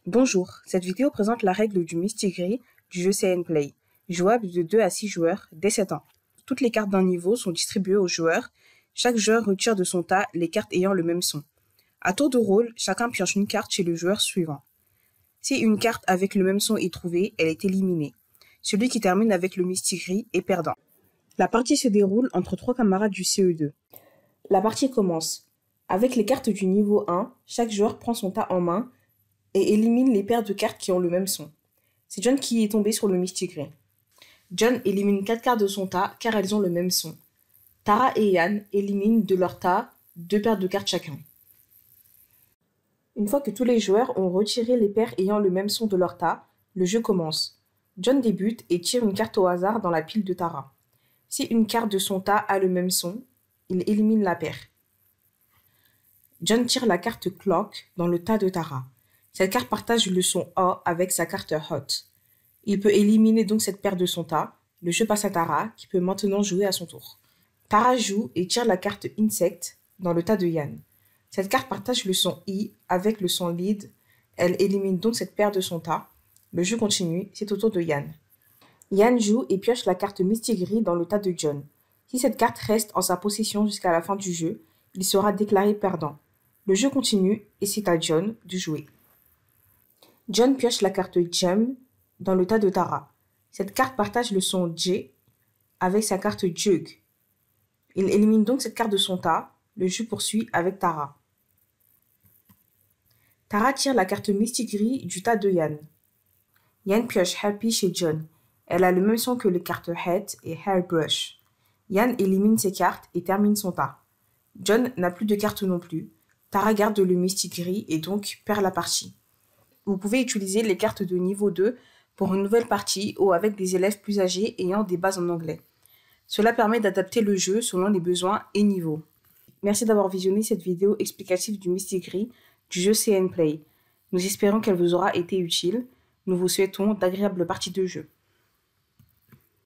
Bonjour, cette vidéo présente la règle du Mistigri du jeu CN Play, jouable de 2 à 6 joueurs dès 7 ans. Toutes les cartes d'un niveau sont distribuées aux joueurs. Chaque joueur retire de son tas les cartes ayant le même son. À tour de rôle, chacun pioche une carte chez le joueur suivant. Si une carte avec le même son est trouvée, elle est éliminée. Celui qui termine avec le Mistigri est perdant. La partie se déroule entre 3 camarades du CE2. La partie commence. Avec les cartes du niveau 1, chaque joueur prend son tas en main et élimine les paires de cartes qui ont le même son. C'est John qui est tombé sur le Mistigri. John élimine 4 cartes de son tas car elles ont le même son. Tara et Yann éliminent de leur tas 2 paires de cartes chacun. Une fois que tous les joueurs ont retiré les paires ayant le même son de leur tas, le jeu commence. John débute et tire une carte au hasard dans la pile de Tara. Si une carte de son tas a le même son, il élimine la paire. John tire la carte Clock dans le tas de Tara. Cette carte partage le son A avec sa carte Hot. Il peut éliminer donc cette paire de son tas. Le jeu passe à Tara, qui peut maintenant jouer à son tour. Tara joue et tire la carte Insect dans le tas de Yann. Cette carte partage le son I avec le son Lead. Elle élimine donc cette paire de son tas. Le jeu continue, c'est au tour de Yann. Yann joue et pioche la carte Mistigri dans le tas de John. Si cette carte reste en sa possession jusqu'à la fin du jeu, il sera déclaré perdant. Le jeu continue et c'est à John de jouer. John pioche la carte Gem dans le tas de Tara. Cette carte partage le son J avec sa carte Jug. Il élimine donc cette carte de son tas. Le jeu poursuit avec Tara. Tara tire la carte Mistigri du tas de Yann. Yann pioche Happy chez John. Elle a le même son que les cartes Head et Hairbrush. Yann élimine ses cartes et termine son tas. John n'a plus de cartes non plus. Tara garde le Mistigri et donc perd la partie. Vous pouvez utiliser les cartes de niveau 2 pour une nouvelle partie ou avec des élèves plus âgés ayant des bases en anglais. Cela permet d'adapter le jeu selon les besoins et niveaux. Merci d'avoir visionné cette vidéo explicative du Mistigri du jeu CN Play. Nous espérons qu'elle vous aura été utile. Nous vous souhaitons d'agréables parties de jeu.